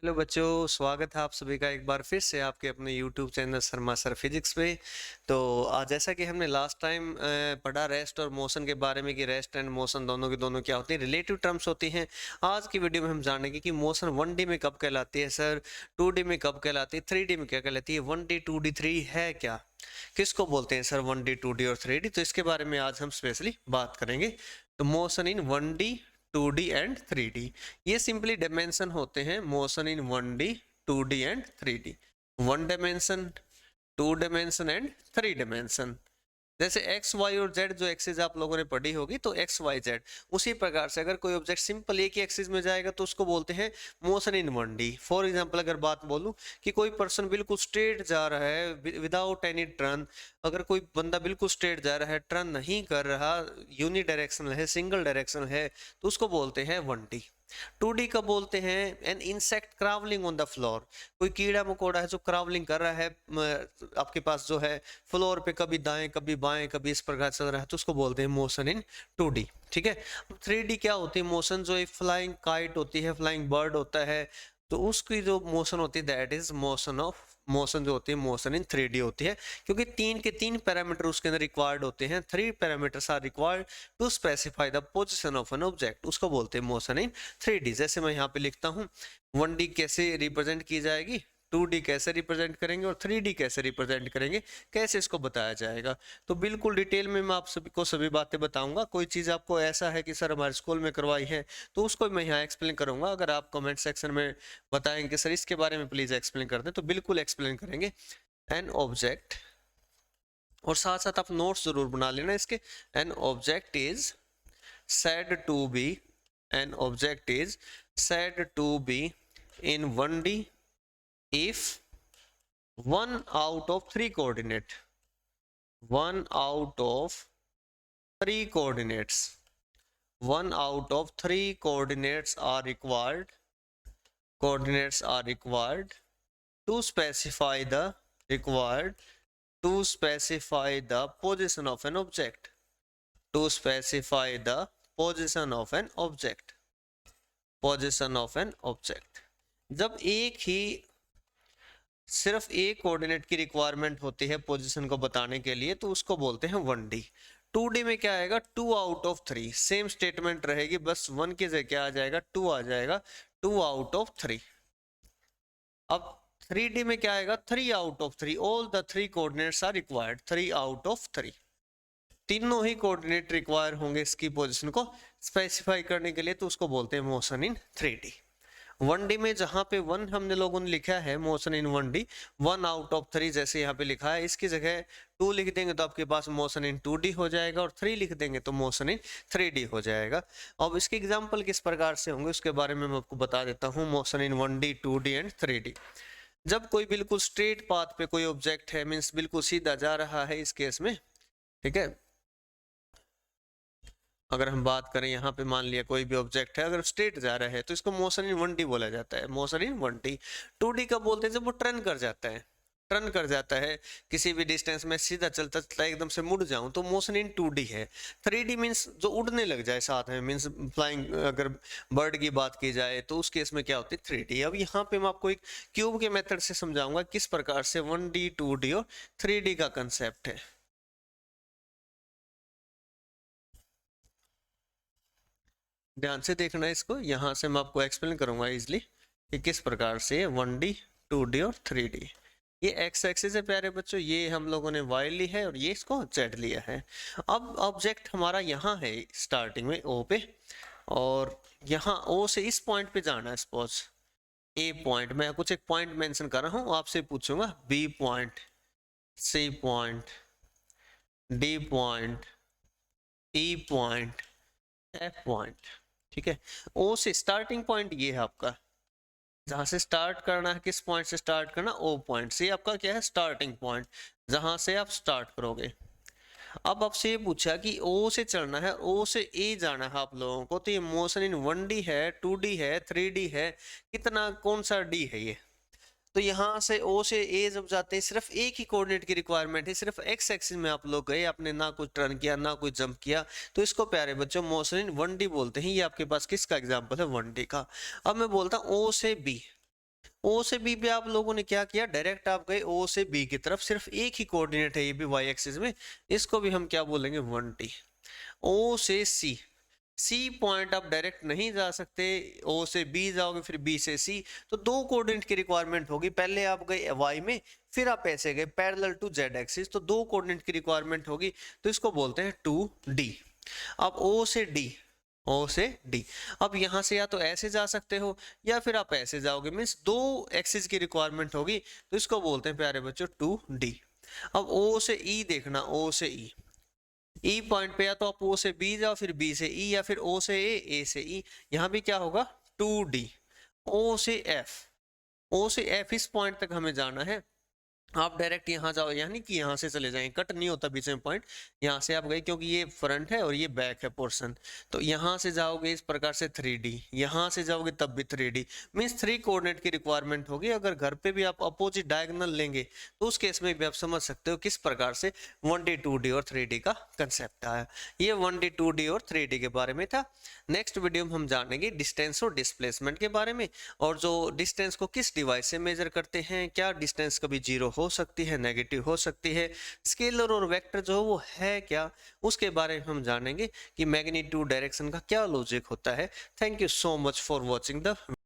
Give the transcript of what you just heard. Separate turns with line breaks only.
Hello बच्चों, स्वागत है आप सभी का एक बार फिर से आपके अपने YouTube channel Sharma sir physics पे। तो आज जैसा कि हमने लास्ट टाइम पढ़ा रेस्ट और मोशन के बारे में कि रेस्ट एंड मोशन दोनों की दोनों क्या होती हैं, रिलेटिव टर्म्स होती हैं। आज की वीडियो में हम जानेंगे कि मोशन 1D में कब कहलाती है सर, 2D में कब कहलाती है, 3D में क्या कहलाती है, 1D 2D 3 है क्या, किसको बोलते हैं सर 1D 2D और 3D। तो इसके बारे में आज हम स्पेशली बात करेंगे। तो motion in 1D 2D and 3D, ये सिंपली डायमेंशन होते हैं। Motion in 1D 2D and 3D, 1 dimension, 2 dimension and 3 dimension. जैसे एक्स वाई और जेड जो एक्सिस आप लोगों ने पढ़ी होगी, तो एक्स वाई जेड, उसी प्रकार से अगर कोई ऑब्जेक्ट सिंपल एक ही एक्सिस में जाएगा तो उसको बोलते हैं motion in 1D। For example अगर बात बोलूं कि कोई पर्सन बिल्कुल स्ट्रेट जा रहा है विदाउट एनी टर्न, अगर कोई बंदा बिल्कुल स्ट्रेट जा रहा है, टर्न नहीं कर रहा, यूनि डायरेक्शनल है, सिंगल डायरेक्शनल है, तो उसको बोलते हैं 1D। 2D का बोलते हैं an insect crawling on the floor, कोई कीड़ा मकोड़ा है जो क्रावलिंग कर रहा है आपके पास जो है फ्लोर पे, कभी दाएं कभी बाएं कभी इस प्रकार चल रहा है, तो उसको बोलते हैं मोशन इन 2D। ठीक है। 3D क्या होती है मोशन, जो एक फ्लाइंग काइट होती है, फ्लाइंग बर्ड होता है, तो उसकी जो मोशन होती है दैट इज मोशन जो होती है मोशन इन 3D होती है, क्योंकि तीन के तीन पैरामीटर उसके अंदर रिक्वायर्ड होते हैं। 3 parameters are required to specify the position of an object, उसको बोलते हैं मोशन इन 3D। जैसे मैं यहाँ पे लिखता हूँ 1D कैसे रिप्रेजेंट की जाएगी, 2D कैसे रिप्रेजेंट करेंगे और 3D कैसे रिप्रेजेंट करेंगे, कैसे इसको बताया जाएगा। तो बिल्कुल डिटेल में मैं आप सभी को सभी बातें बताऊंगा। कोई चीज़ आपको ऐसा है कि सर हमारे स्कूल में करवाई है, तो उसको मैं यहाँ एक्सप्लेन करूंगा। अगर आप कमेंट सेक्शन में बताएंगे कि सर इसके बारे में प्लीज एक्सप्लेन कर दें, तो बिल्कुल एक्सप्लेन करेंगे। एन ऑब्जेक्ट, और साथ साथ आप नोट्स जरूर बना लेना इसके। An object is said to be, an object is said to be in 1D if one out of three coordinate, one out of three coordinates, one out of three coordinates are required, coordinates are required to specify the required to specify the position of an object, to specify the position of an object, position of an object। जब एक ही सिर्फ एक coordinate की requirement होती है position को बताने के लिए, तो उसको बोलते हैं 1D। 2D में क्या आएगा, 2 आउट ऑफ 3, सेम स्टेटमेंट रहेगी, बस 1 की जगह क्या आ जाएगा, 2 आ जाएगा, 2 आउट ऑफ 3। अब 3D में क्या आएगा, 3 out of 3, all the 3 coordinates are required, 3 out of 3, तीनों ही कोऑर्डिनेट रिक्वायर होंगे इसकी पोजीशन को स्पेसिफाई करने के लिए, तो उसको बोलते हैं मोशन इन 3D। 1D में जहां पे 1 हमने लोगों ने लिखा है motion in 1D, 1 out of 3 जैसे यहाँ पे लिखा है, इसकी जगह 2 लिख देंगे तो आपके पास मोशन इन 2D हो जाएगा, और 3 लिख देंगे तो मोशन इन 3D हो जाएगा। अब इसके एग्जाम्पल किस प्रकार से होंगे उसके बारे में मैं आपको बता देता हूँ। Motion in 1D 2D and 3D, जब कोई बिल्कुल स्ट्रेट पाथ पे कोई ऑब्जेक्ट है, मीन्स बिल्कुल सीधा जा रहा है इस केस में, ठीक है। अगर हम बात करें यहाँ पे, मान लिया कोई भी ऑब्जेक्ट है अगर स्ट्रेट जा रहा है, तो इसको मोशन इन 1D बोला जाता है, मोशन इन 1D। 2D का बोलते हैं जब वो टर्न कर जाता है, टर्न कर जाता है किसी भी डिस्टेंस में, सीधा चलता चलता एकदम से मुड़ जाऊं, तो मोशन इन 2D है। 3D मीन्स जो उड़ने लग जाए साथ में, मीन्स फ्लाइंग, अगर बर्ड की बात की जाए तो उस केस में क्या होती है 3D। अब यहाँ पे मैं आपको एक क्यूब के मेथड से समझाऊंगा किस प्रकार से 1D 2D और 3D का कंसेप्ट है। ध्यान से देखना है इसको, यहाँ से मैं आपको एक्सप्लेन करूंगा इजिली कि किस प्रकार से 1D 2D और 3D। ये एक्स एक्सिस है प्यारे बच्चों, ये हम लोगों ने वाई ली है और ये इसको जेड लिया है। अब ऑब्जेक्ट हमारा यहाँ है स्टार्टिंग में O पे, और यहाँ O से इस पॉइंट पे जाना है। सपोज ए पॉइंट, मैं कुछ एक पॉइंट मेंशन कर रहा हूँ, आपसे पूछूंगा B point, C point, D point, E point, F point. ठीक है। ओ से स्टार्टिंग पॉइंट ये है आपका, जहां से स्टार्ट करना है, किस पॉइंट से स्टार्ट करना, ओ पॉइंट से आपका क्या है स्टार्टिंग पॉइंट, जहां से आप स्टार्ट करोगे। अब आपसे ये पूछा कि ओ से चलना है, ओ से ए जाना है आप लोगों को, तो ये मोशन इन 1D है, 2D है, 3D है, कितना कौन सा डी है ये। तो यहाँ से O से A जब जाते हैं, सिर्फ एक ही कोऑर्डिनेट की रिक्वायरमेंट है, सिर्फ एक्स एक्सिस में आप लोग गए, आपने ना कुछ टर्न किया ना कुछ जंप किया, तो इसको प्यारे बच्चों मोशन इन 1D बोलते हैं। ये आपके पास किसका एग्जांपल है 1D का। अब मैं बोलता हूँ O से B, ओ से बी पे आप लोगों ने क्या किया, डायरेक्ट आप गए ओ से बी की तरफ, सिर्फ एक ही कोऑर्डिनेट है ये भी वाई एक्सिस में, इसको भी हम क्या बोलेंगे 1t। ओ से सी, सी पॉइंट आप डायरेक्ट नहीं जा सकते, ओ से बी जाओगे फिर बी से सी, तो दो कोऑर्डिनेट की रिक्वायरमेंट होगी, पहले आप गए वाई में फिर आप ऐसे गए पैरेलल टू जेड एक्सिस, तो दो कोऑर्डिनेट की रिक्वायरमेंट होगी, तो इसको बोलते हैं 2d। अब ओ से डी, ओ से डी, अब यहां से या तो ऐसे जा सकते हो या फिर आप ऐसे जाओगे, मीन्स दो एक्सिस की रिक्वायरमेंट होगी, तो इसको बोलते हैं प्यारे बच्चों 2d। अब ओ से ई देखना, ओ से ई, ई पॉइंट पे या तो आप ओ से बी जाओ फिर बी से ई, या फिर ओ से ए से ई, यहां भी क्या होगा 2d। ओ से एफ, ओ से एफ इस पॉइंट तक हमें जाना है, आप डायरेक्ट यहाँ जाओ, यानी कि यहाँ से चले जाएंगे, कट नहीं होता बीच में पॉइंट, यहाँ से आप गए क्योंकि ये फ्रंट है और ये बैक है पोर्शन, तो यहाँ से जाओगे इस प्रकार से 3d, यहाँ से जाओगे तब भी 3d, मीन्स 3 कोऑर्डिनेट की रिक्वायरमेंट होगी। अगर घर पे भी आप अपोजिट डायगोनल लेंगे तो उस केस में भी आप समझ सकते हो किस प्रकार से 1d 2d और 3d का कंसेप्ट आया। ये 1d 2d और 3d के बारे में था। नेक्स्ट वीडियो में हम जानेंगे डिस्टेंस और डिस्प्लेसमेंट के बारे में, और जो डिस्टेंस को किस डिवाइस से मेजर करते हैं, क्या डिस्टेंस कभी जीरो हो सकती है, नेगेटिव हो सकती है, स्केलर और वेक्टर जो वो है क्या, उसके बारे में हम जानेंगे कि मैग्नीट्यूड डायरेक्शन का क्या लॉजिक होता है। Thank you so much for watching the